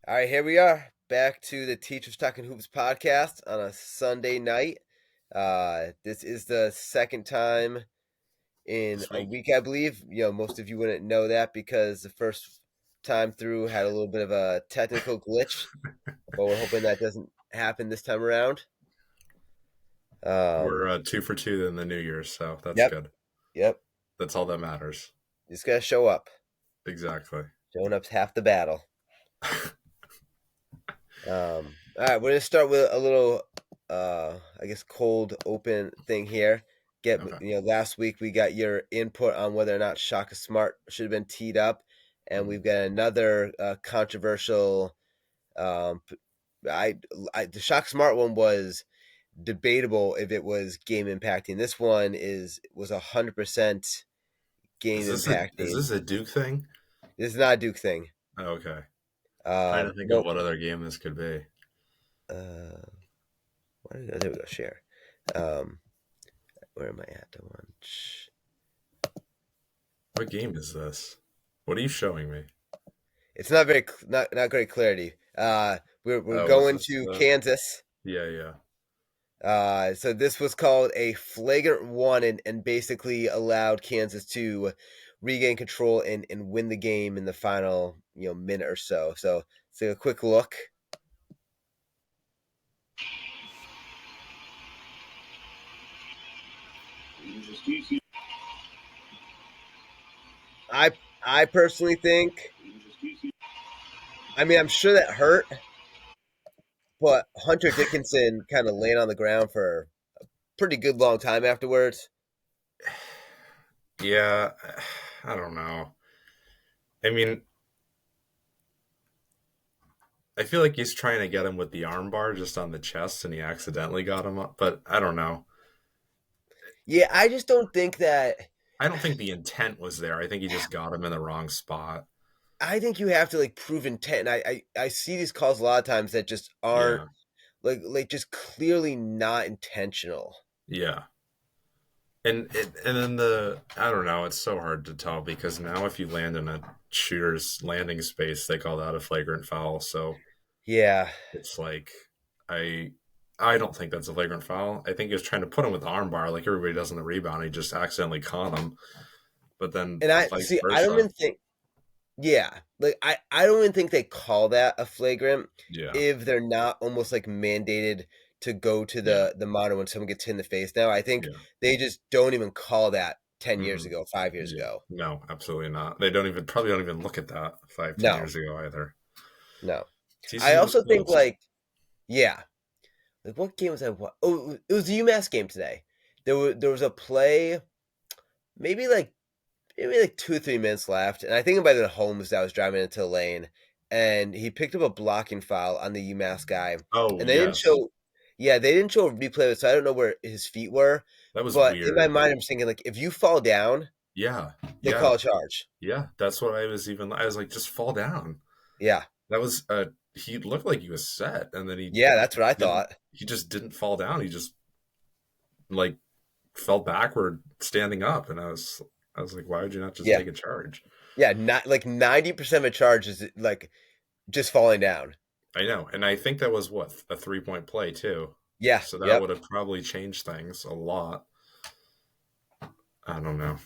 All right, here we are back to the Teachers Talking Hoops podcast on a Sunday night. This is the second time in This a week. week, I believe. Most of you wouldn't know that because the first time through had a little bit of a technical glitch, but we're hoping that doesn't happen this time around. We're 2 for 2 in the New Year's, so that's Yep, good. yep. That's all that matters. Just gotta show up. Exactly. Showing up's half the battle. All right, we're gonna start with a little, I guess, cold open thing here. Okay. Last week we got your input on whether or not Shaka Smart should have been teed up, and we've got another controversial. Um, the Shaka Smart one was debatable if it was game impacting. This one was 100% game Is impacting. this a Duke thing? This is not a Duke thing. Oh, okay. Trying to think of Nope. what other game this could be. There we go. Share. Um, where am I at? The one. What game is this? What are you showing me? It's not great clarity. We're Oh, is going this to the? Kansas. Yeah. So this was called a flagrant one, and basically allowed Kansas to regain control and win the game in the final minute or so. So let's take a quick look. I personally think. I mean, I'm sure that hurt, but Hunter Dickinson kind of laying on the ground for a pretty good long time afterwards. Yeah. I don't know. I mean, I feel like he's trying to get him with the armbar just on the chest, and he accidentally got him up. But I don't know. Yeah, I just don't think that. I don't think the intent was there. I think he just got him in the wrong spot. I think you have to prove intent. And I see these calls a lot of times that just aren't Yeah. just clearly not intentional. Yeah. And then I don't know, it's so hard to tell because now if you land in a shooter's landing space, they call that a flagrant foul. So Yeah, it's like I I don't think that's a flagrant foul. I think he was trying to put him with the armbar like everybody does in the rebound. He just accidentally caught him. But then and I vice see. I don't versa. even think. Yeah, I don't even think they call that a flagrant Yeah. if they're not almost mandated to go to Yeah. the monitor when someone gets hit in the face. Now I think Yeah. they just don't even call that 10 years Hmm. ago, 5 years Yeah. ago. No, absolutely not. They don't even probably don't even look at that 5, 10 No, years ago either. no. I TCU was also think close. yeah, what game was that? Oh, it was the UMass game today. There was a play, maybe maybe 2 or 3 minutes left, and I think it might have been Holmes that was driving into the lane, and he picked up a blocking foul on the UMass guy, Oh and they didn't yes. show. Yeah, they didn't show a replay of it, so I don't know where his feet were. That was But in my weird. mind, I'm thinking if you fall down, Yeah. they Yeah. call a charge. Yeah, that's what I was like, just fall down. Yeah, That was he looked like he was set, and then yeah, that's what I didn't thought. he just didn't fall down. He just like fell backward standing up, and I was like, why would you not just Yeah, take a charge? yeah, not 90% of a charge is just falling down. I know, and I think that was what, a 3-point play too. Yeah, So that yep, would have probably changed things a lot. I don't know.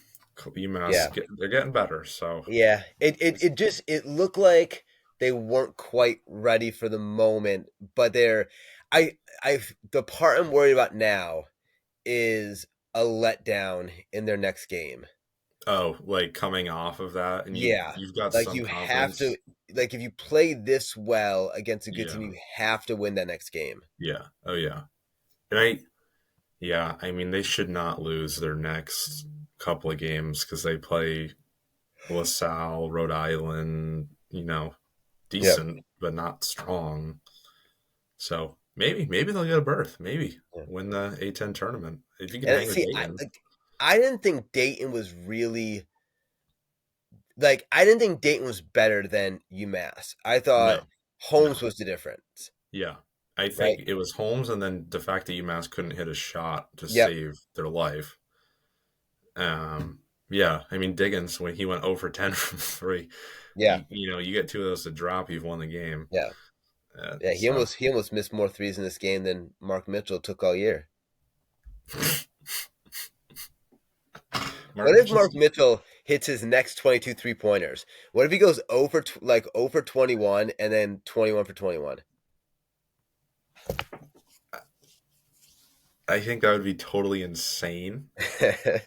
yeah. They're getting better, so Yeah, it looked like they weren't quite ready for the moment, but I the part I'm worried about now is a letdown in their next game. oh, like coming off of that, and Yeah, you've got some you have to confidence. if you play this well against a good team, Yeah, you have to win that next game. yeah, oh yeah, and yeah, I mean, they should not lose their next couple of games because they play LaSalle, Rhode Island, Yep. decent, but not strong. So maybe they'll get a berth. Maybe Yeah. win the A10 tournament. If you can And hang with see, Dayton. I didn't think Dayton was really I didn't think Dayton was better than UMass. I thought No, Holmes no. was the difference, Yeah. I think right? it was Holmes and then the fact that UMass couldn't hit a shot to Yep. save their life. Yeah, I mean Diggins when he went 0 for 10 from 3. Yeah, You get two of those to drop, you've won the game. yeah, yeah. He So almost missed more threes in this game than Mark Mitchell took all year. Mark What if Mitchell's. Mark Mitchell hits his next 22 3-pointers? What if he goes over like over 21 and then 21 for 21? I think that would be totally insane. I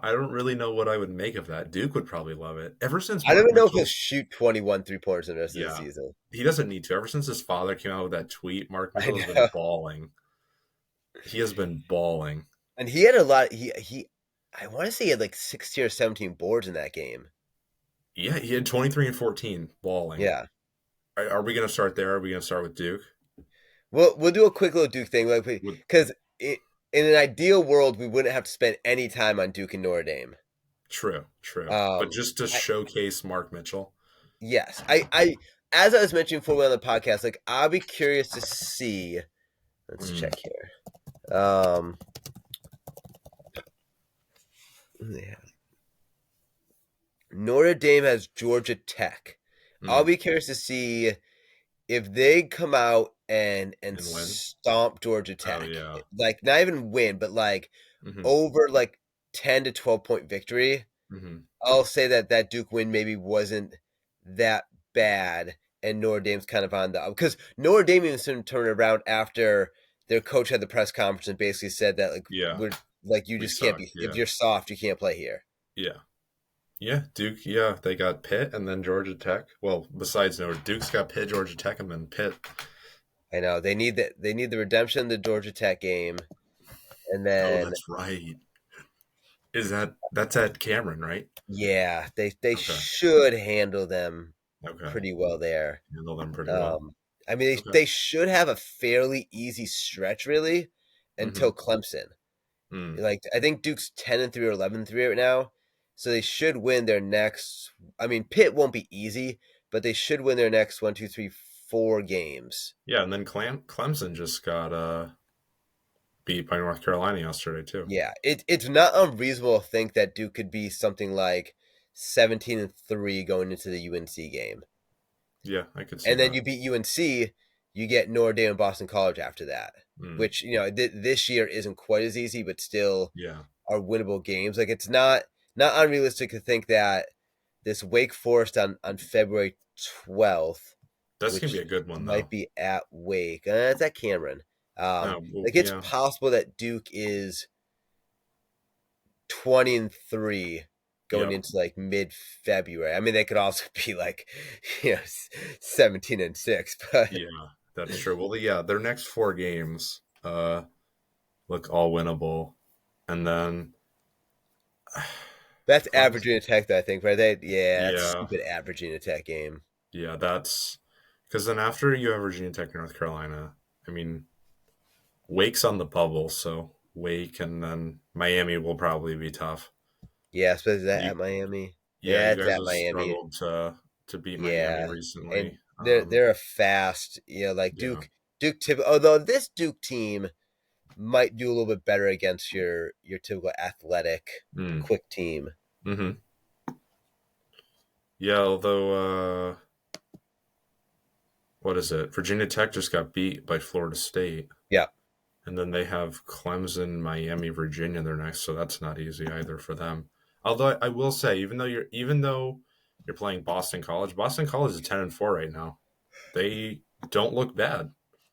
I don't really know what I would make of that. Duke would probably love it. Ever since don't Mark even know if he'll Mitchell, shoot 21 3-pointers in the rest of the yeah, season. he doesn't need to. Ever since his father came out with that tweet, Mark I Mitchell has been know. balling. He has been balling. And he had a lot. I want to say he had like 16 or 17 boards in that game. Yeah, he had 23 and 14 balling. Yeah. Are we going to start there? Are we going to start with Duke? We'll do a quick little Duke thing, like With because in an ideal world we wouldn't have to spend any time on Duke and Notre Dame. True, true. But Um, just to I, showcase Mark Mitchell. yes, I as I was mentioning before we on the podcast, like I'll be curious to see. Let's Mm, check here. Yeah. Notre Dame has Georgia Tech. I'll mm, be curious to see if they come out and and win. stomp Georgia Oh Tech, yeah. like not even win, but like Hmm. over like 10 to 12 point victory, Hmm. I'll say that that Duke win maybe wasn't that bad, and Notre Dame's kind of on the because Notre Dame even turned around after their coach had the press conference and basically said that like Yeah, we're like you we just can't suck. be if Yeah, you're soft you can't play here. yeah, yeah. Duke. Yeah, they got Pitt and then Georgia Tech. Well, besides no, Duke's got Pitt, Georgia Tech, and then Pitt. I know they need the redemption of the Georgia Tech game, and Oh, then that's right. That's at Cameron, right? yeah, they Okay. should handle them Okay. pretty well there. Handle them pretty well. Um, I mean, Okay. they should have a fairly easy stretch really Mm-hmm. until Clemson. Mm. Like I think Duke's 10-3 or 11-3 right now, so they should win their next. I mean, Pitt won't be easy, but they should win their next 1, 2, 3, 4 games. Yeah, and then Clemson just got beat by North Carolina yesterday too. Yeah, it's not unreasonable to think that Duke could be something like 17-3 going into the UNC game. Yeah, I could see And then that. you beat UNC, you get Notre Dame and Boston College after that, Mm. which this year isn't quite as easy, but still Yeah, are winnable games. Like it's not unrealistic to think that this Wake Forest on February 12th, that's gonna be which a good one might though. be at Wake, it's at Cameron. Well, Like it's yeah, possible that Duke is 20-3 going yep, into like mid February. I mean, they could also be like, 17-6, but yeah, that's true. Well, yeah, their next four games look all winnable, and then that's Clemson. averaging attack. I think, right? That's Yeah, stupid averaging attack game. yeah, that's because then after you have Virginia Tech, North Carolina. I mean, Wake's on the bubble, so Wake and then Miami will probably be tough. Yeah, especially that You, at Miami. yeah, Yeah, you it's guys at have Miami. struggled to beat Miami Yeah, and recently. they're a fast, like Yeah. Duke. Although this Duke team might do a little bit better against your typical athletic, Mm. quick team. Hmm. Yeah, although what is it? Virginia Tech just got beat by Florida State, Yeah, and then they have Clemson, Miami, Virginia. They're next, so that's not easy either for them. Although I will say, even though you're playing Boston College is 10-4 right now. They don't look bad.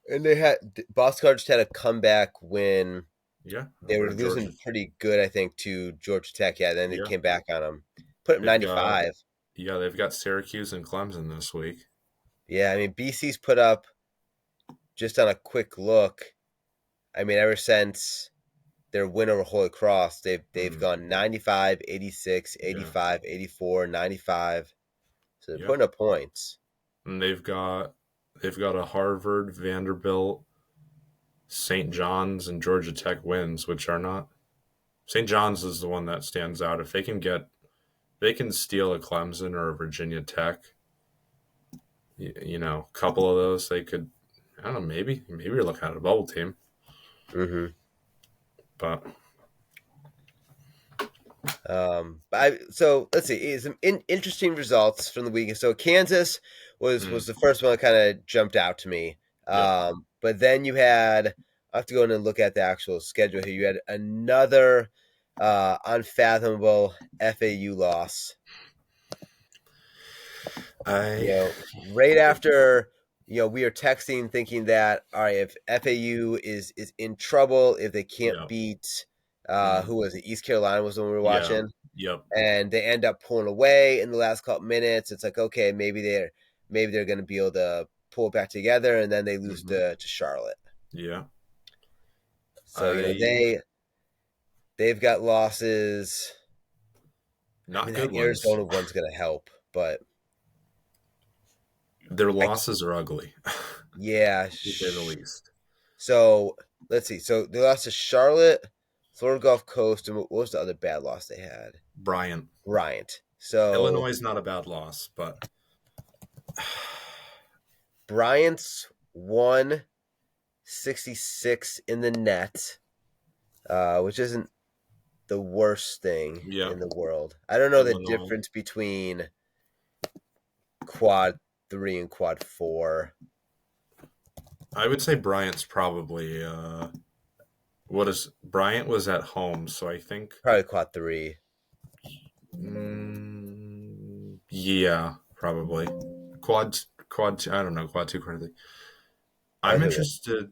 and they had Boston College had a comeback when Yeah, they were over Georgia. losing pretty good, I think, to Georgia Tech. Yeah, then it Yeah, came back on them, put them they've got 95. they've got Syracuse and Clemson this week. Yeah, I mean BC's put up just on a quick look. I mean, ever since their win over Holy Cross, they've Mm, gone 95, 86, yeah, 85, 84, 95. So they're yep. putting up points. And they've got a Harvard, Vanderbilt, St. John's, and Georgia Tech wins, which are not. St. John's is the one that stands out. If they can steal a Clemson or a Virginia Tech, a couple of those, they could. I don't know. Maybe you're looking at a bubble team, Hmm. but So let's see, some interesting results from the weekend. So Kansas was Mm, the first one that kind of jumped out to me. yep. But then you had, I have to go in and look at the actual schedule here. You had another unfathomable FAU loss. I Right after we are texting thinking that all right, if FAU is in trouble, if they can't yep. beat Mm, who was it? East Carolina was the one we were yeah. watching, Yep. and they end up pulling away in the last couple minutes. It's like okay, maybe they're going to be able to pull it back together, and then they lose Hmm. to Charlotte. Yeah. So I they've got losses. I Not mean, good that ones. Arizona one's going to help, but Their I losses are ugly, yeah. to say the least. So let's see. So they lost to Charlotte, Florida Gulf Coast, and what was the other bad loss they had? Bryant. Bryant. So Illinois is not a bad loss, but Bryant's 166 in the net, which isn't the worst thing yeah, in the world. I don't know the Illinois. difference between quad three and quad four. I would say Bryant's probably what is Bryant was at home, so I think Probably quad three. yeah, probably quad two, I don't know, quad two currently. Or I'm here we go. interested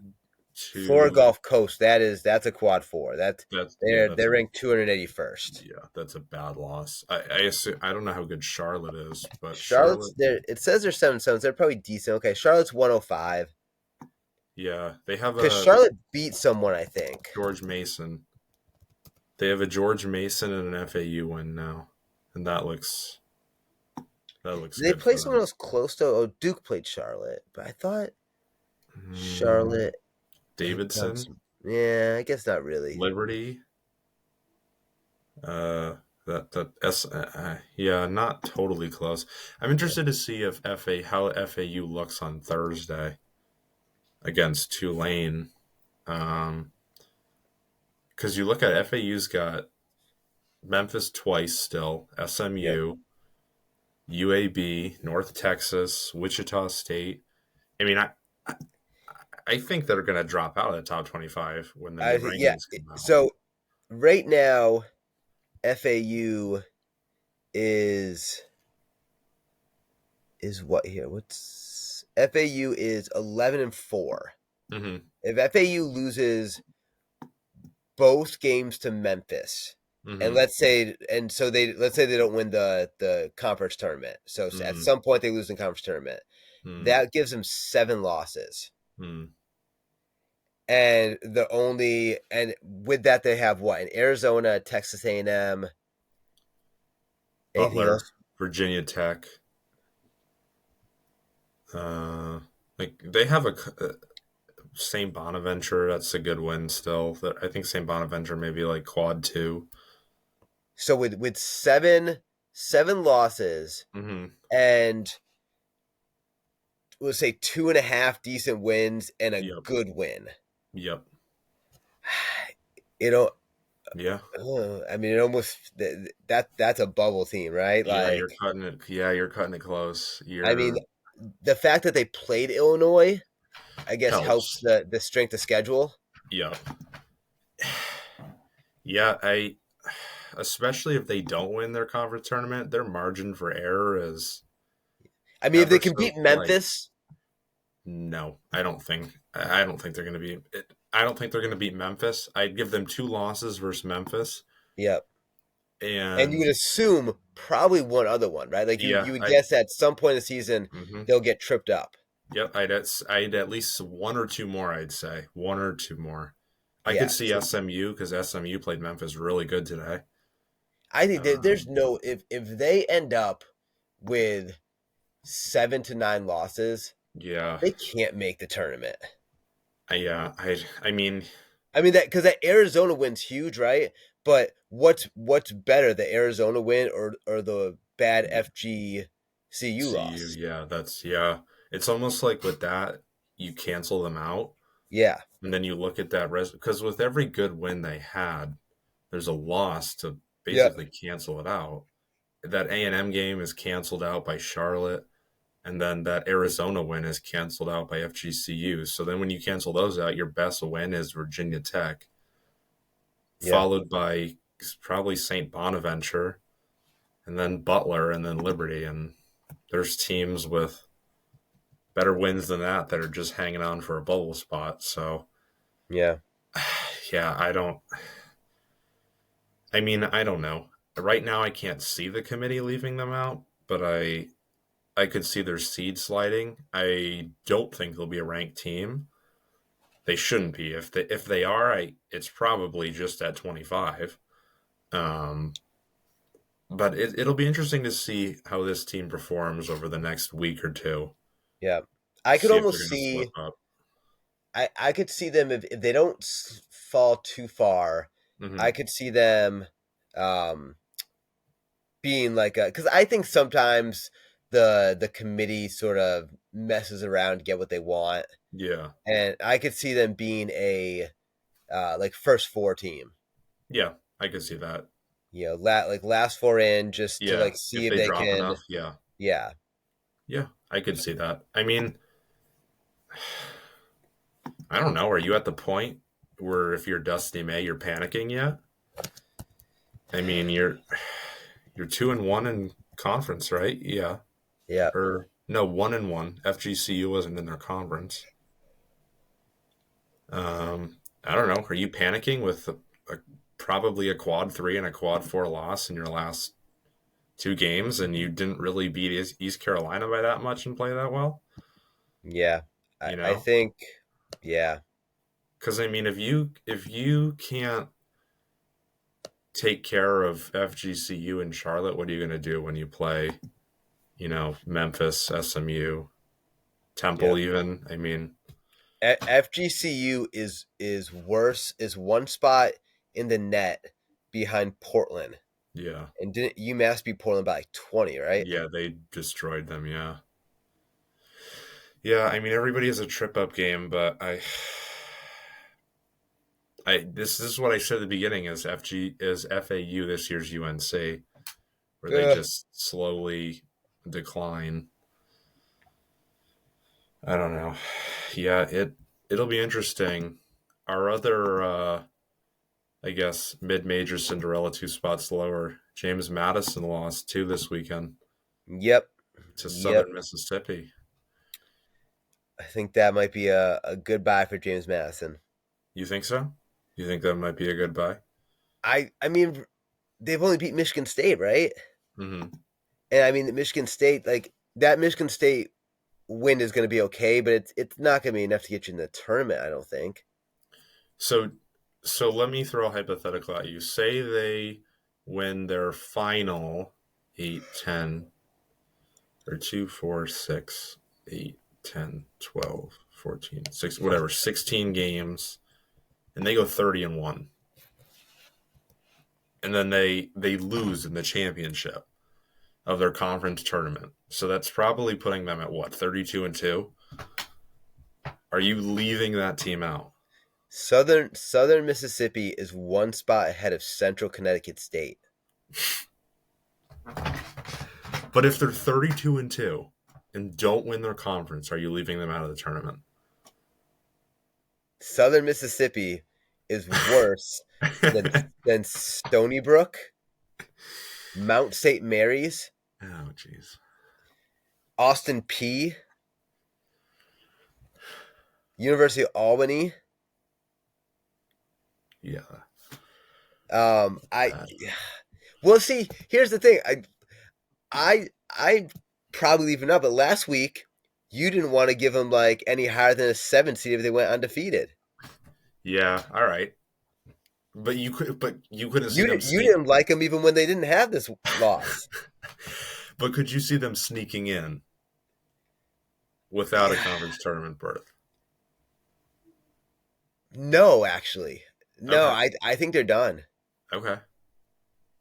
Florida to Gulf Coast. That's a quad four. They're ranked 281st. that's a bad loss. I don't know how good Charlotte is, but Charlotte's Charlotte, there. It says they're 7-7. They're probably decent. Okay, Charlotte's 105 yeah, they have because a Charlotte beat someone. I think. George Mason. They have a George Mason and an FAU win now, and that looks Did they good play for someone them. else close to? Oh, Duke played Charlotte, but I thought Mm, Charlotte had done Davidson, some. Yeah, I guess not really. Liberty, that S, yeah, not totally close. I'm interested to see if how FAU looks on Thursday against Tulane. Um, because you look at FAU's got Memphis twice still, Yep. SMU, UAB, North Texas, Wichita State. I mean, I think they're going to drop out of the top 25 when the new Yeah. rankings come out. So right now, FAU is what here? What's FAU is 11-4. Mm-hmm. If FAU loses both games to Memphis, and Mm-hmm. let's say they don't win the conference tournament. So at Mm-hmm. some point they lose in conference tournament. That gives them 7 losses. Mm-hmm. And with that they have what in Arizona, Texas A&M, anything Butler, else? Virginia Tech. Like they have a St. Bonaventure. That's a good win still. I think St. Bonaventure maybe like quad two. So with seven losses Mm-hmm. and we'll say 2.5 decent wins and a Yep. good win. Yep. You know, Yeah. I mean, it almost that's a bubble team, right? Yeah. Like, You're cutting it. Yeah. You're cutting it close. I mean, You're the fact that they played Illinois, I guess, helps helps. the strength of schedule. Yep. Yeah. Especially if they don't win their conference tournament, their margin for error is I mean, if they ever can so beat slight. Memphis, No, I don't think. I don't think they're going to be. I don't think they're going to beat Memphis. I'd give them two losses versus Memphis, yep. And you would and assume probably one other one, right? Like yeah, you would I. guess at some point in the season Mm-hmm. they'll get tripped up. Yep, I'd at least one or two more. I'd say one or two more. I could Yeah. see So SMU because SMU played Memphis really good today. I think there's Um, no if they end up with 7 to 9 losses, yeah, they can't make the tournament. I mean, I mean that because that Arizona win's huge, right? But what's better, the Arizona win or the bad FGCU CU, loss? yeah, that's yeah. It's almost like with that, you cancel them out, Yeah, and then you look at that because with every good win they had, there's a loss to Yeah. basically cancel it out. That A&M game is canceled out by Charlotte, and then that Arizona win is canceled out by FGCU. So then when you cancel those out, your best win is Virginia Tech, Yeah. followed by probably St. Bonaventure, and then Butler, and then Liberty. And there's teams with better wins than that are just hanging on for a bubble spot. So Yeah. yeah, I don't know. Right now I can't see the committee leaving them out, but I could see their seed sliding. I don't think they'll be a ranked team. They shouldn't be. If they are, it's probably just at 25. Um, but it'll be interesting to see how this team performs over the next week or two. Yeah. I could See if they're almost going to slip see. up. I could see them if they don't fall too far. Hmm. I could see them um, being like a because I think sometimes the committee sort of messes around to get what they want, Yeah, and I could see them being a like first four team. yeah, I could see that. Like last four in just to Yeah, like if see if they they drop can. enough, yeah, Yeah, yeah, I could see that. I mean, I don't know. Are you at the point where if you're Dusty May, you're panicking yet? I mean, you're 2-1 in conference, right? Yeah. yeah, Or no, 1-1. FGCU wasn't in their conference. I don't know. Are you panicking with probably a quad 3 and a quad 4 loss in your last two games, and you didn't really beat East Carolina by that much and play that well? yeah. I You I know, think yeah, because I mean, if you can't take care of FGCU and Charlotte, what are you going to do when you play? Memphis, SMU, yeah. Temple, even. I mean, FGCU is one spot in the net behind Portland. yeah, And didn't UMass beat Portland by like 20, right? yeah, they destroyed them. Yeah, yeah. I mean, everybody has a trip up game, but this is what I said at the beginning: is FAU this year's UNC, where they Ugh. just slowly decline. I don't know. Yeah, it'll be interesting. Our other, I guess, mid-major Cinderella two spots lower. James Madison lost two this weekend Yep. to Yep. Southern Mississippi. I think that might be a good buy for James Madison. You think so? You think that might be a good buy? I mean they've only beat Michigan State, right? Mm-hmm. And I mean Michigan State, like that Michigan State win is gonna be okay, but it's not gonna be enough to get you in the tournament, I don't think. So, so let me throw a hypothetical at you. Say they win their final 8, 10, or 2, 4, 6, 8, 10, 12, 14, 6, whatever, 16 games, and they go 30-1. And then they lose in the championship of their conference tournament. So that's probably putting them at what, 32-2? Are you leaving that team out? Southern Mississippi is one spot ahead of Central Connecticut State. But if they're 32-2 and don't win their conference, are you leaving them out of the tournament? Southern Mississippi is worse than than Stony Brook, Mount St. Mary's, Oh, jeez. Austin P, University of Albany. Yeah. I Uh, well see. Here's the thing. I probably leaving up, but last week you didn't want to give them like any higher than a 7 seed if they went undefeated. yeah. All right. But you couldn't see them You sneak. didn't like them even when they didn't have this loss. But could you see them sneaking in without a Yeah. conference tournament berth? No, actually, no. Okay. I think they're done. Okay.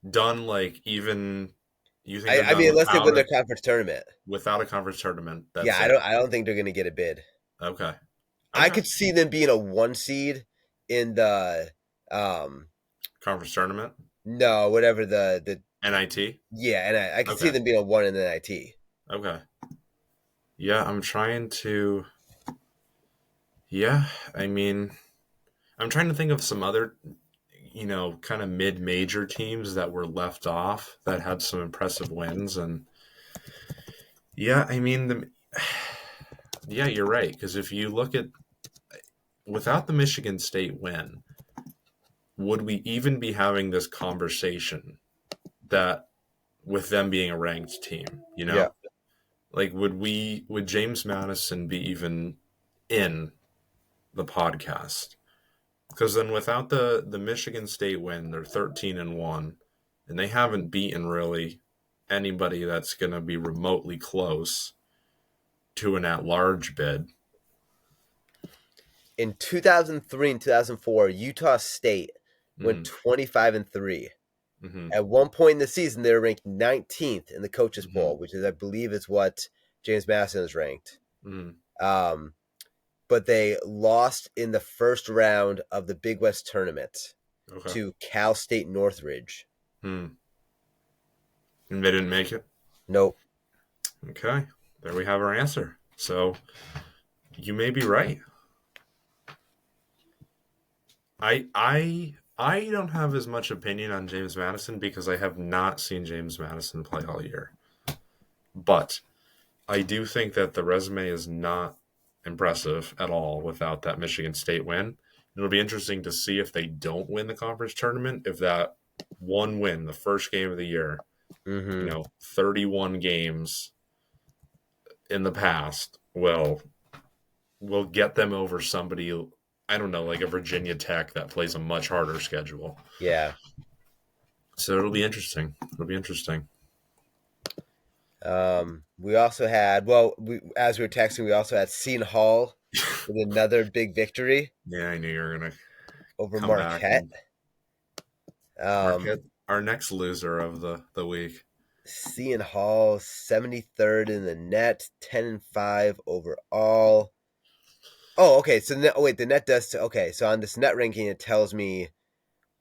Done like even you think they're I done mean, unless they win their conference tournament. without a conference tournament. Yeah, That's it. I don't think they're gonna get a bid. Okay. I Okay. could see them being a 1 seed in the um Conference tournament. No, whatever the NIT? yeah, and I could see Okay. them being a 1 in the NIT. Okay. Yeah, I'm trying to. Yeah, I mean, I'm trying to think of some other, kind of mid-major teams that were left off that had some impressive wins, and yeah, I mean, yeah, you're right. Because if you look at without the Michigan State win, would we even be having this conversation that with them being a ranked team? Yeah. Like, would James Madison be even in the podcast? Because then without the Michigan State win, they're 13-1, and they haven't beaten really anybody that's going to be remotely close to an at-large bid. In 2003 and 2004, Utah State went Mm-hmm. 25-3. Mm-hmm. At one point in the season, they were ranked 19th in the coaches Mm-hmm. poll, which is, I believe, is what James Madison is ranked. Mm-hmm. Um, but they lost in the first round of the Big West tournament Okay. to Cal State Northridge. Hmm. And they didn't make it. Nope. Okay. There we have our answer. So you may be right. I don't have as much opinion on James Madison because I have not seen James Madison play all year. But I do think that the resume is not impressive at all without that Michigan State win. It'll be interesting to see if they don't win the conference tournament, if that one win, the first game of the year, Mm-hmm. 31 games in the past will get them over somebody, I don't know, like a Virginia Tech that plays a much harder schedule. Yeah. So it'll be interesting. It'll be interesting. We also had, well, as we were texting, we also had Seton Hall with another big victory Yeah, I knew you were going to over come back Marquette. and Um, Marquette, our next loser of the week. Seton Hall 73rd in the net, 10-5 overall. Oh, okay. So wait, the net does. Okay, so on this net ranking, it tells me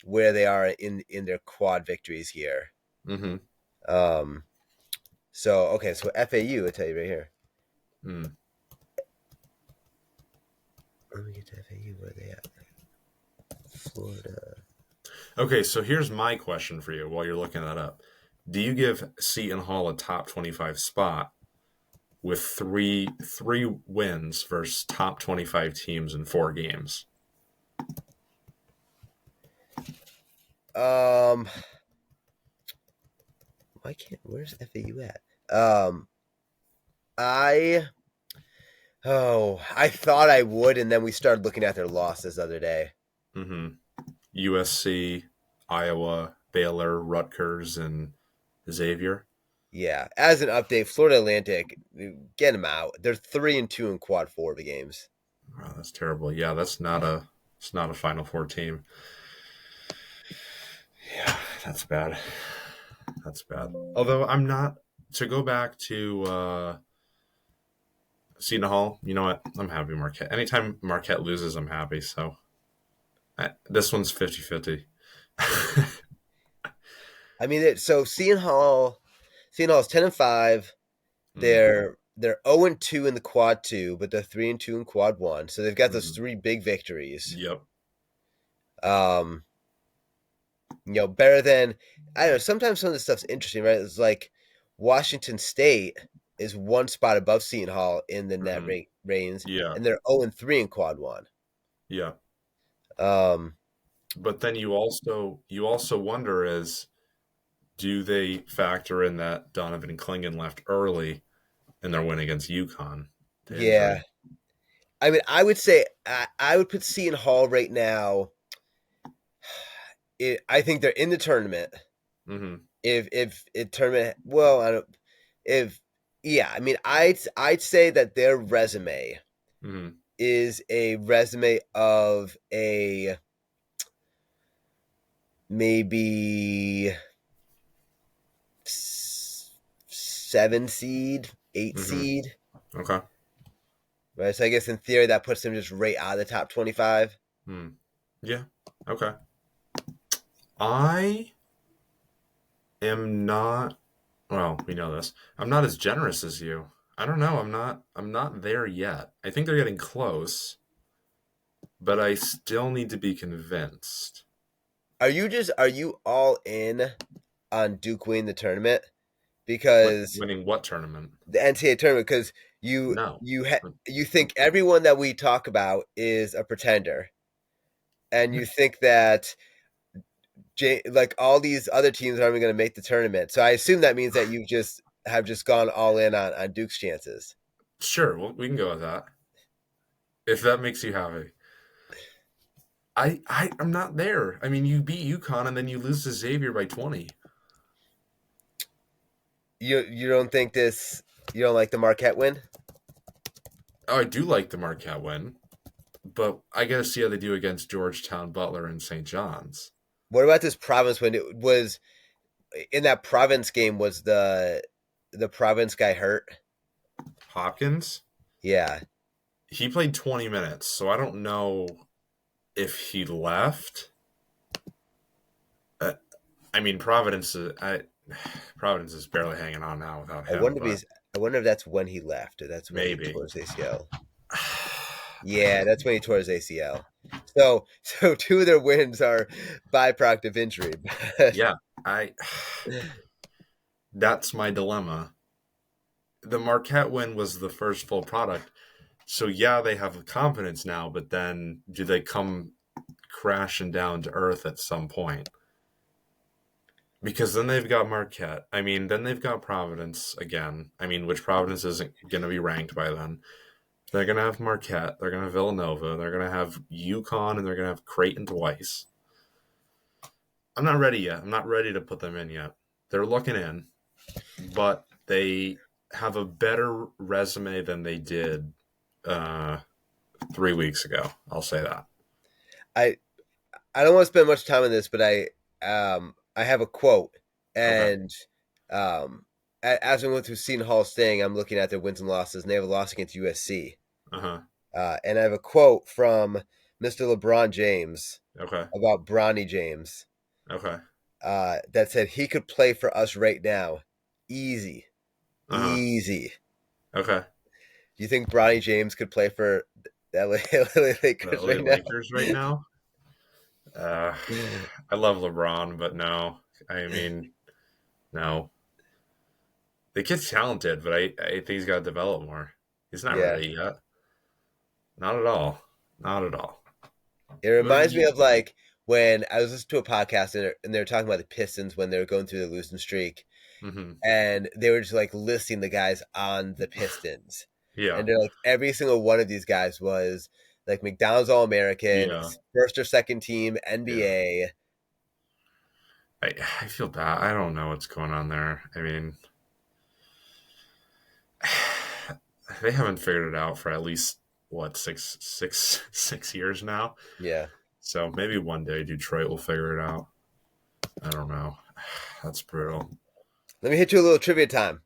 where they are in their quad victories here. Mm-hmm. Um, so okay, so FAU, I tell you right here. Mm. Let me get to FAU. Where are they at? Florida. Okay, so here's my question for you while you're looking that up. Do you give Seton Hall a top 25 spot with three wins versus top 25 teams in 4 games? Um, why can't? Where's FAU at? Um, I I thought I would, and then we started looking at their losses the other day. Mm-hmm. USC, Iowa, Baylor, Rutgers, and Xavier. Yeah, as an update, Florida Atlantic, get them out. They're 3-2 in quad four of the games. Wow, that's terrible. Yeah, it's not a Final Four team. Yeah, that's bad. That's bad. Although I'm not to go back to Seton Hall. You know what? I'm happy Marquette. Anytime Marquette loses, I'm happy. So this one's 50-50. I mean, so Seton Hall is 10-5. Mm, They're 0-2 in the quad two, but they're 3-2 in quad one. So they've got those mhm. three big victories. Yep. Um, better than I don't know. Sometimes some of this stuff's interesting, right? It's like Washington State is one spot above Seton Hall in the net Hmm. reigns, Yeah. and they're 0-3 in quad one. Yeah. Um, But then you also wonder is do they factor in that Donovan Clingan left early in their win against UConn to yeah, injury? I mean, I would say I would put Seton Hall right now. I think they're in the tournament. Mm-hmm. If it tournament, well, I don't. If yeah, I mean, I'd say that their resume Mm-hmm. is a resume of a maybe 7 seed, 8 Mm-hmm. seed, Okay. right? So I guess in theory that puts them just right out of the top 25. Hmm. Yeah. Okay. I am not, well, we know this. I'm not as generous as you. I don't know. I'm not there yet. I think they're getting close, but I still need to be convinced. Are you all in on Duke winning the tournament? What Because winning what tournament? the NCAA tournament, because you No. you I'm, you I'm, think everyone that we talk about is a pretender, and you think that like all these other teams aren't even going to make the tournament. So I assume that means that you just have just gone all in on Duke's chances. sure, we can go with that. If that makes you happy. I'm not there. I mean, you beat UConn and then you lose to Xavier by 20. You don't think this? You don't like the Marquette win? Oh, I do like the Marquette win, but I got to see how they do against Georgetown, Butler, and St. John's. What about this Province win? It was in that Province game. Was the Province guy hurt? Hopkins, Yeah. he played 20 minutes, so I don't know if he left. Uh, I mean, Providence is barely hanging on now without I him, wonder if but he's. I wonder if that's when he left, or that's when he maybe. tore his ACL. Yeah, that's when he tore his ACL. So two of their wins are byproduct of injury. But Yeah, I. That's my dilemma. The Marquette win was the first full product, so yeah, they have confidence now. But then, do they come crashing down to earth at some point? Because then they've got Marquette. I mean, then they've got Providence again. I mean, which Providence isn't going to be ranked by then. They're going to have Marquette. They're going to have Villanova. They're going to have UConn, and they're going to have Creighton twice. I'm not ready yet. I'm not ready to put them in yet. They're looking in, but they have a better resume than they did uh, 3 weeks ago. I'll say that. I I don't want to spend much time on this, but I have a quote, Okay. and um as I'm going through Seton Hall's thing, I'm looking at their wins and losses, and they have a loss against USC. Uh huh. And I have a quote from Mr. LeBron James Okay. about Bronny James Okay. that said he could play for us right now, easy, Uh huh. easy. Okay. Do you think Bronny James could play for the LA The Lakers LA right now? Lakers right now. Uh, I love LeBron, but no. I mean, no. The kid's talented, but I think he's got to develop more. He's not Yeah. ready yet. Not at all. Not at all. It What have reminds me you? of like when I was listening to a podcast and they were talking about the Pistons when they were going through the losing streak, Mm-hmm. and they were just like listing the guys on the Pistons, Yeah. and they're like every single one of these guys was like McDonald's All American, Yeah. first or second team Yeah. NBA. I feel bad. I don't know what's going on there. I mean, they haven't figured it out for at least what six years now. Yeah. So maybe one day Detroit will figure it out. I don't know. That's brutal. Let me hit you a little trivia time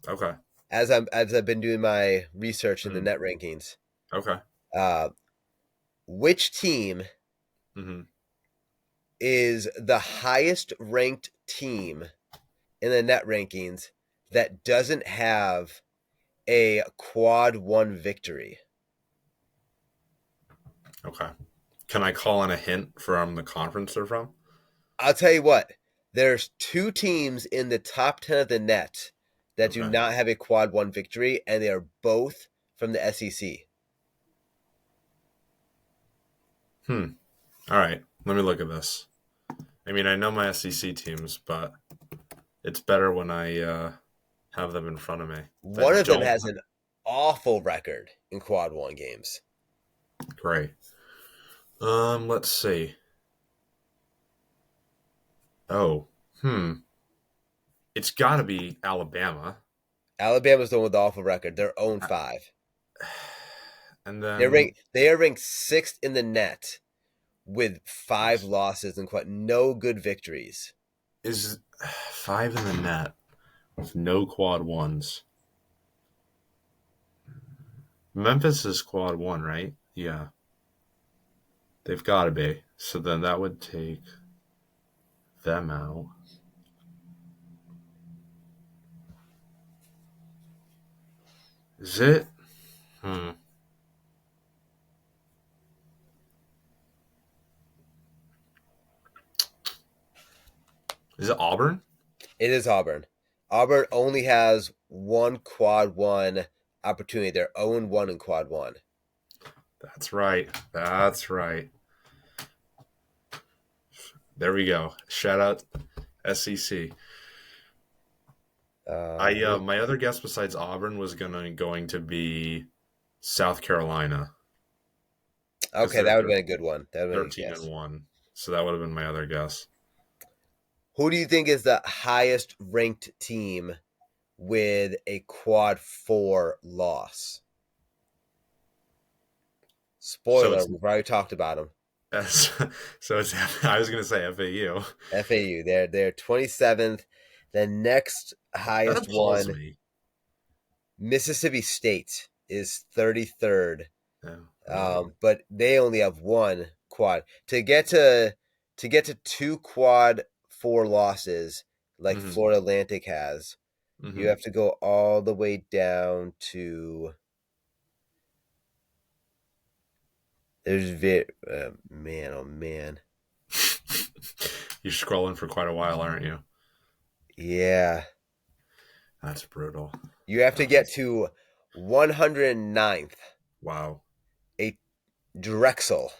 Okay. as I've been doing my research in the Mm-hmm. net rankings. Okay. Uh, which team Mm-hmm. is the highest ranked team in the net rankings that doesn't have a quad one victory? Okay. Can I call in a hint from the conference they're from? I'll tell you what, there's two teams in the top 10 of the net that do Okay. not have a quad one victory, and they are both from the SEC. Hmm. All right. Let me look at this. I mean, I know my SEC teams, but it's better when I have them in front of me. I One of them don't. has an awful record in quad one games. Great. Let's see. Oh, it's got to be Alabama, Alabama's the one with the awful record. They're 0-5. and They're then ranked they are ranked sixth in the net with five losses and quite no good victories. is five in the net with no quad ones. Memphis is quad one, right? Yeah, they've got to be. So then that would take them out. Is it? Hmm. Is it Auburn? It is Auburn. Auburn only has one quad one opportunity. They're 0-1 in quad one. That's right. That's right. There we go. Shout out SEC. I Who- my other guess besides Auburn was going to be South Carolina because okay, that would have been a good one. That would have been a good 13 and guess. 1. So that would have been my other guess. Who do you think is the highest ranked team with a quad four loss? So Spoiler, it's we've already talked about them. so it's I was going to say FAU. FAU, they're 27th. The next That highest appalls one, me. Mississippi State, is 33rd. Yeah. Oh. But they only have one quad. To get to two quad four losses like Mm-hmm. Florida Atlantic has, you Mm-hmm. have to go all the way down to man, oh man. You're scrolling for quite a while, aren't you? Yeah. That's brutal. You have to That get is to 109th, wow. a Drexel.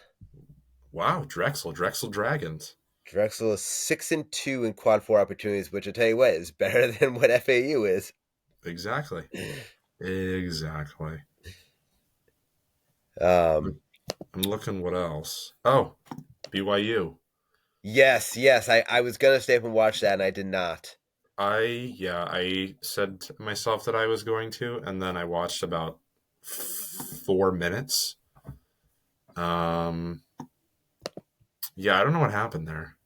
Wow, Drexel Dragons. Drexel is 6-2 in quad four opportunities, which I tell you what is better than what FAU is. Exactly. Exactly. Um, I'm looking what else. Oh, BYU. yes, yes, I was gonna stay up and watch that, and I did not. I said to myself that I was going to, and then I watched about 4 minutes. Um, yeah, I don't know what happened there.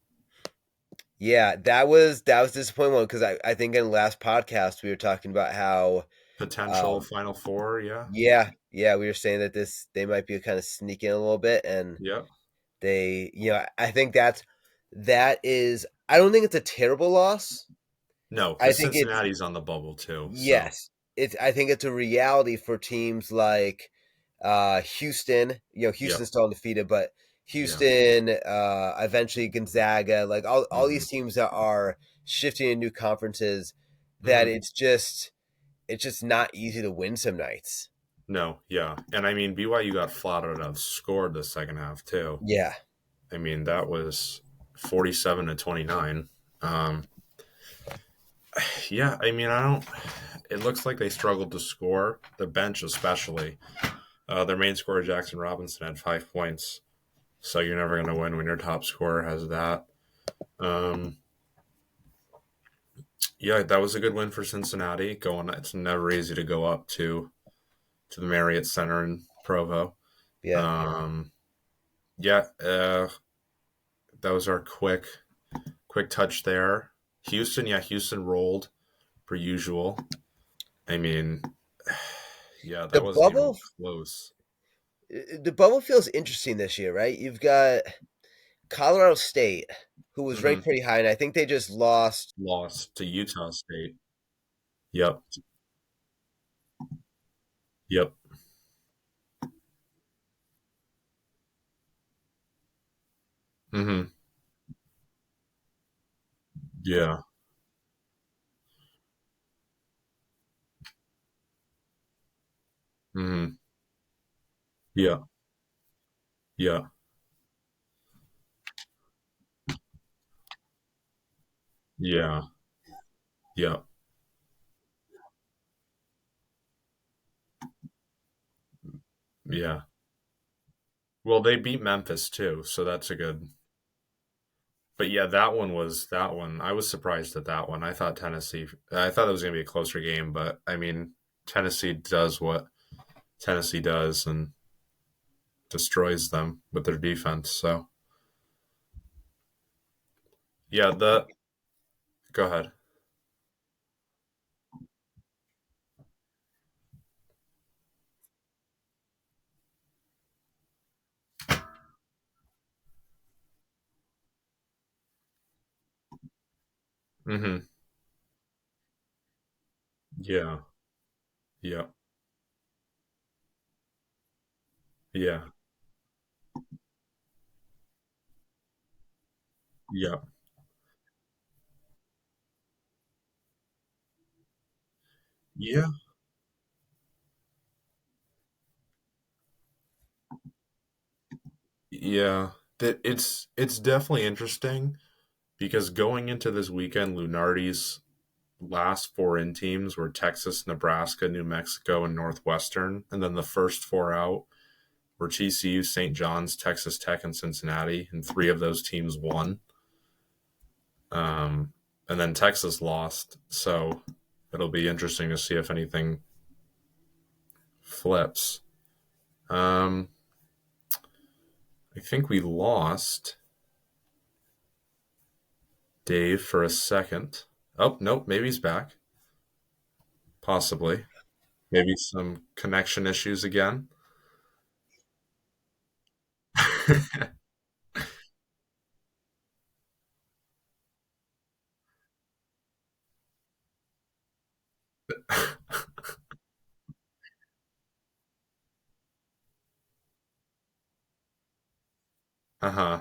Yeah, that was disappointing one because I think in the last podcast we were talking about how Potential um, Final Four, yeah, yeah, we were saying that they might be kind of sneaking a little bit, and yeah. I think that is I don't think it's a terrible loss. No, I because think it's Cincinnati's on the bubble too. So yes, it's I think it's a reality for teams like Houston. yep, Houston's still undefeated, but yeah, Houston, eventually Gonzaga, like all hmm these teams that are shifting in new conferences, that hmm it's just not easy to win some nights. no, yeah, and I mean BYU got flat out scored the second half too. Yeah. I mean that was 47-29. Um, yeah, I mean I don't. It looks like they struggled to score. The bench, especially. Their main scorer, Jackson Robinson, had 5 points. So you're never going to win when your top scorer has that. Um, yeah, that was a good win for Cincinnati. It's never easy to go up to the Marriott Center in Provo. Yeah. Um, yeah, that was our quick touch there. Houston, yeah, Houston rolled per usual. I mean, yeah, The that wasn't even bubble close. the bubble feels interesting this year, right? You've got Colorado State, who was hmm ranked pretty high, and I think they just lost. Lost to Utah State. Yep, yep. hmm Yeah. hmm Yeah. Yeah. Yeah. Yeah. Yeah. Well, they beat Memphis too, so that's a good. But yeah, that one. I was surprised at that one. I thought Tennessee. I thought it was going to be a closer game, but I mean, Tennessee does what Tennessee does and destroys them with their defense. So yeah, the go ahead. hmm Yeah. Yeah. Yeah. Yeah. Yeah. Yeah. That it's definitely interesting because going into this weekend, Lunardi's last four in teams were Texas, Nebraska, New Mexico, and Northwestern, and then the first four out were TCU, St. John's, Texas Tech, and Cincinnati, and three of those teams won. Um, and then Texas lost, so it'll be interesting to see if anything flips. Um, I think we lost Dave for a second. Oh, nope, maybe he's back. Possibly. Maybe some connection issues again. Uh huh.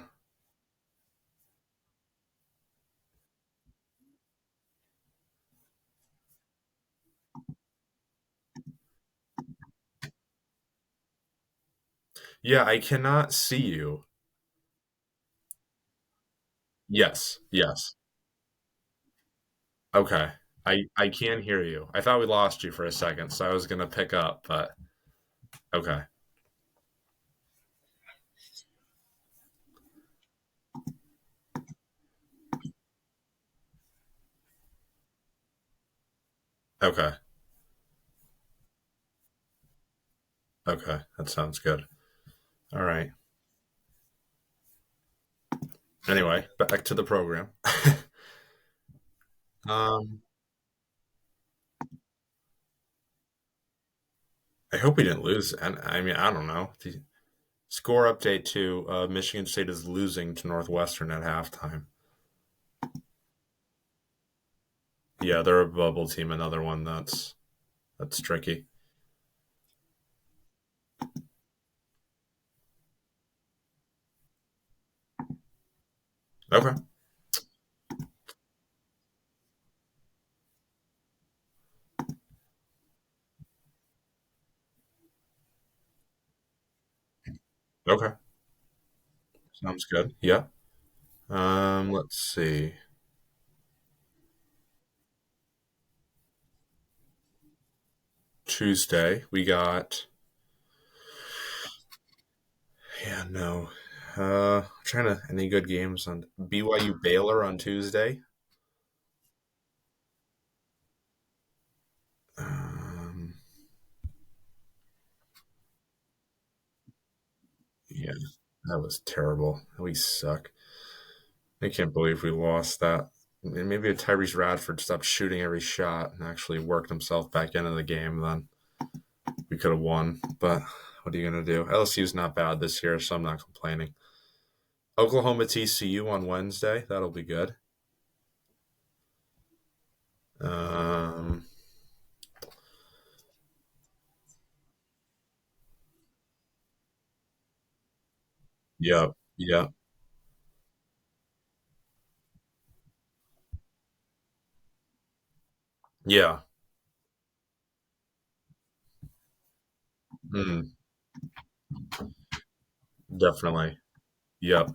Yeah, I cannot see you. Yes, yes. Okay. I can hear you. I thought we lost you for a second, so I was gonna pick up, but okay. Okay. Okay. That sounds good. All right. Anyway, back to the program. um, I hope we didn't lose. And I mean, I don't know. The score update to Michigan State is losing to Northwestern at halftime. Yeah, they're a bubble team. Another one that's tricky. Okay. Okay. Sounds good. Yeah. Let's see. Tuesday we got. Yeah, no. Trying to any good games on BYU Baylor on Tuesday. Um, yeah, that was terrible. We suck. I can't believe we lost that. Maybe if Tyrese Radford stopped shooting every shot and actually worked himself back into the game, then we could have won. But what are you gonna do? LSU's not bad this year, so I'm not complaining. Oklahoma TCU on Wednesday. That'll be good. Um, yep, yep, yeah, mm, definitely. Yep.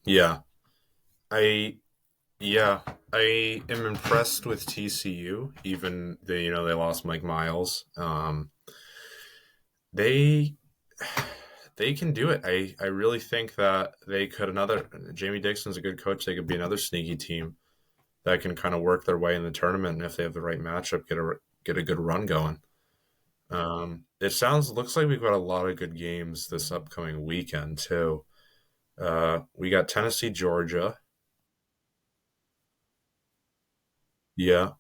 Yeah. I yeah, I am impressed with TCU. Even they lost Mike Miles. They they can do it. I really think that they could another Jamie Dixon's a good coach. They could be another sneaky team that can kind of work their way in the tournament, and if they have the right matchup, get a good run going. It sounds looks like we've got a lot of good games this upcoming weekend too. We got Tennessee, Georgia. Yeah,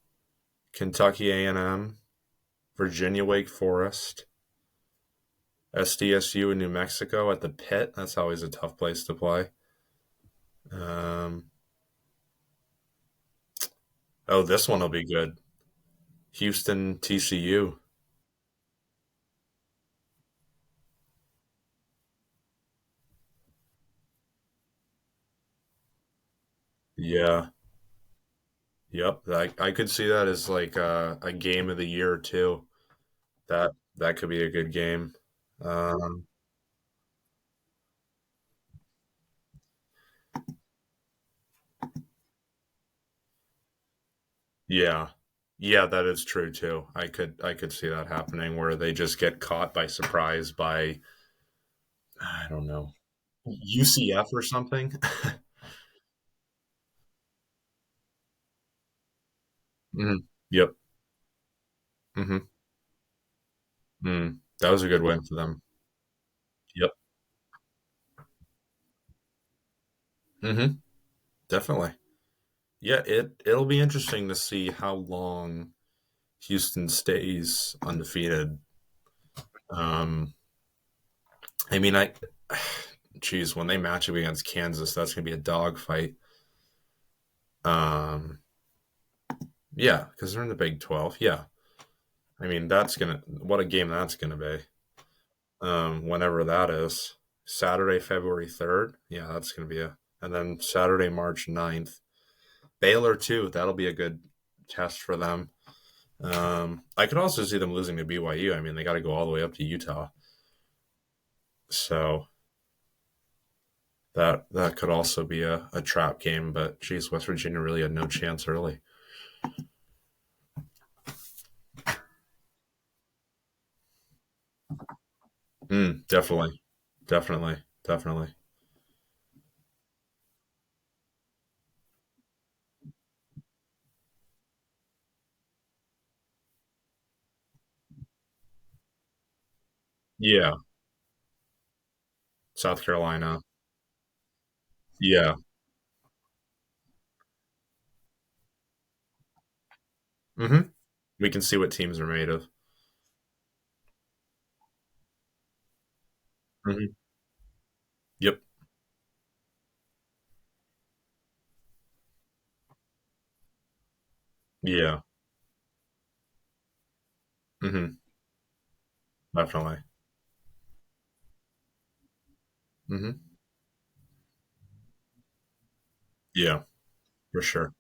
Kentucky A&M, Virginia, Wake Forest, SDSU in New Mexico at the Pit. That's always a tough place to play. Um, oh, this one will be good. Houston TCU. Yeah. Yep. I could see that as like a game of the year too. That could be a good game. Um, yeah. Yeah, that is true too. I could see that happening where they just get caught by surprise by I don't know, UCF or something. Hmm. Yep. Hmm. Mm. That was a good win for them. Yep. Hmm. Definitely. Yeah, it'll be interesting to see how long Houston stays undefeated. Um, I mean, geez, when they match up against Kansas, that's gonna be a dogfight. Um, yeah, because they're in the Big 12. Yeah, I mean, what a game that's gonna be. Whenever that is, Saturday, February 3rd. Yeah, that's gonna be and then Saturday, March 9th. Baylor too. That'll be a good test for them. I could also see them losing to BYU. I mean, they got to go all the way up to Utah, so that could also be a trap game. But geez, West Virginia really had no chance early. Definitely, definitely, definitely. Yeah, South Carolina. Yeah. Hmm. We can see what teams are made of. Hmm. Yep. Yeah. Hmm. Definitely. Hmm. Yeah, for sure.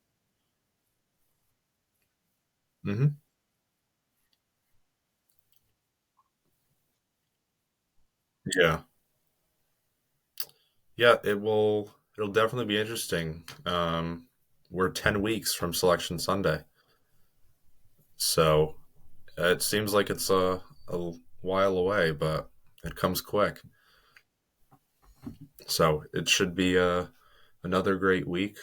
Hmm. Yeah. Yeah. It'll definitely be interesting. We're 10 weeks from Selection Sunday, so it seems like it's a while away, but it comes quick. So it should be another great week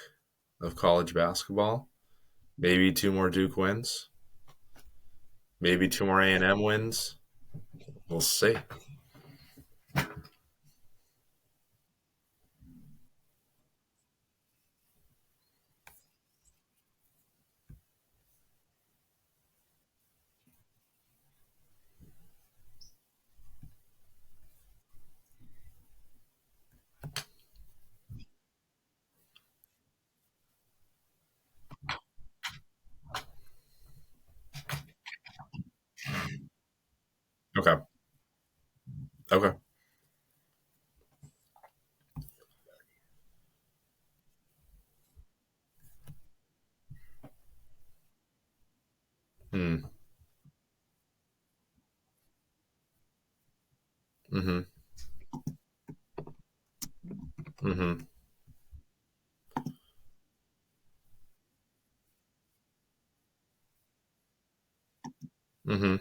of college basketball. Maybe two more Duke wins. Maybe two more A&M wins. We'll see. Okay. Okay. Hmm. Mm-hmm. Mm-hmm. Mm-hmm.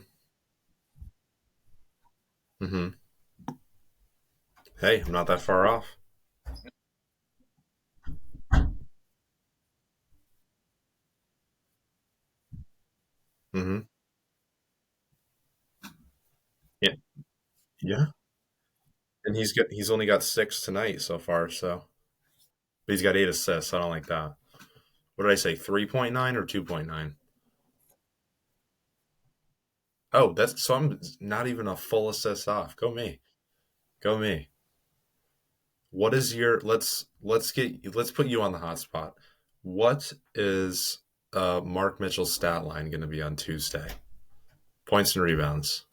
Mm-hmm. Hey, I'm not that far off. Mm-hmm. Yeah. Yeah. And he's only got six tonight so far, so but he's got 8 assists. I don't like that. What did I say? 3.9 or 2.9? Oh, that's so I'm not even a full assist off. Go me. Go me. What is your let's put you on the hot spot. What is Mark Mitchell's stat line going to be on Tuesday? Points and rebounds.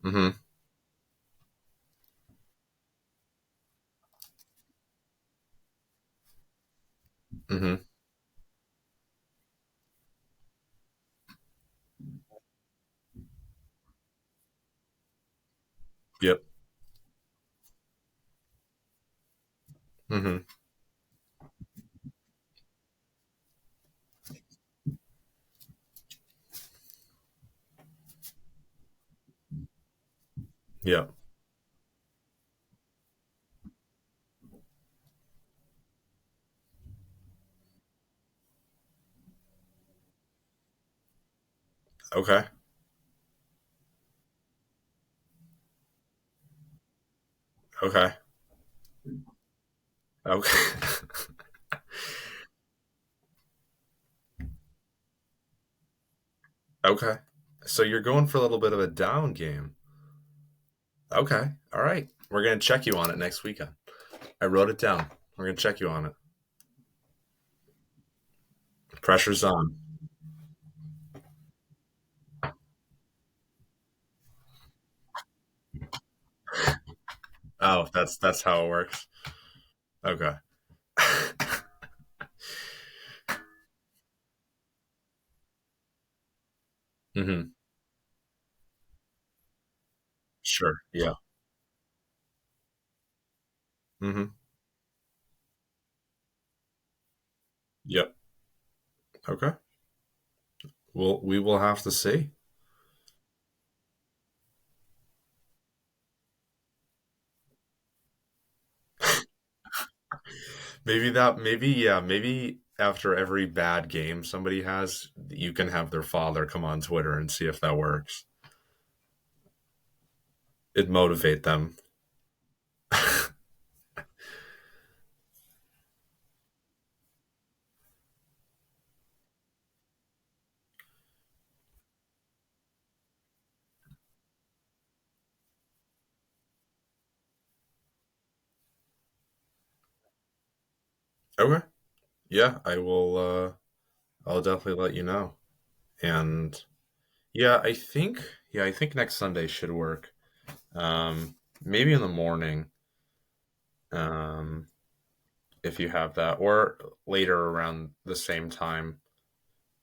Mm-hmm. Mm-hmm. Yep. Mm-hmm. Yep. Okay. Okay. Okay. Okay. So you're going for a little bit of a down game. Okay. All right. We're gonna check you on it next weekend. I wrote it down. We're gonna check you on it. Pressure's on. Oh, that's how it works. Okay. Mm-hmm. Sure. Yeah. Mm-hmm. Yep. Okay. Well, we will have to see. Maybe after every bad game somebody has, you can have their father come on Twitter and see if that works. It motivate them. Okay. Yeah, I will I'll definitely let you know. And yeah, I think next Sunday should work. Maybe in the morning, um, if you have that, or later around the same time.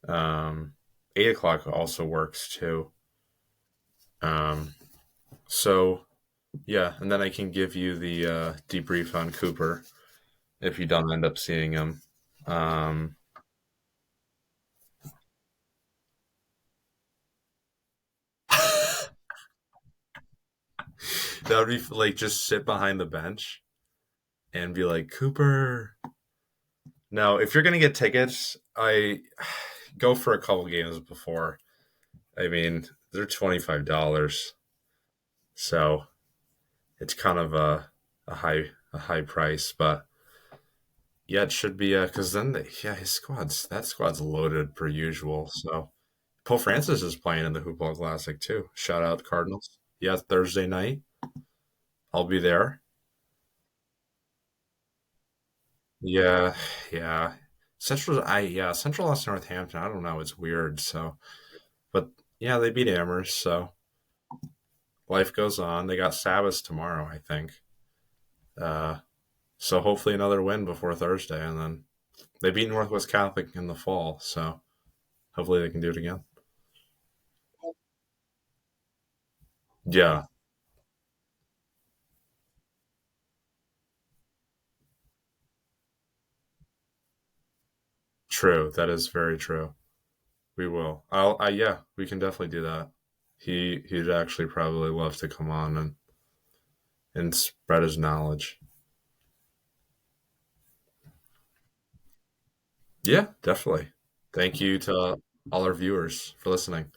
Um, 8 o'clock also works too. Um, so yeah, and then I can give you the debrief on Cooper if you don't end up seeing him. Um, that would be like just sit behind the bench and be like, Cooper. Now, if you're gonna get tickets, I go for a couple games before. I mean, they're $25, so it's kind of a high price, but yeah, it should be because then yeah, his squad's that squad's loaded per usual. So Paul Francis is playing in the Hoopball Classic too. Shout out Cardinals. Yeah, Thursday night. I'll be there. Yeah, yeah. Central lost to Northampton. I don't know. It's weird. So, but yeah, they beat Amherst. So life goes on. They got Sabbath tomorrow, I think. Uh, so hopefully another win before Thursday, and then they beat Northwest Catholic in the fall. So hopefully they can do it again. Yeah, true. That is very true. We will. Yeah, we can definitely do that. He'd actually probably love to come on and spread his knowledge. Yeah, definitely. Thank you to all our viewers for listening.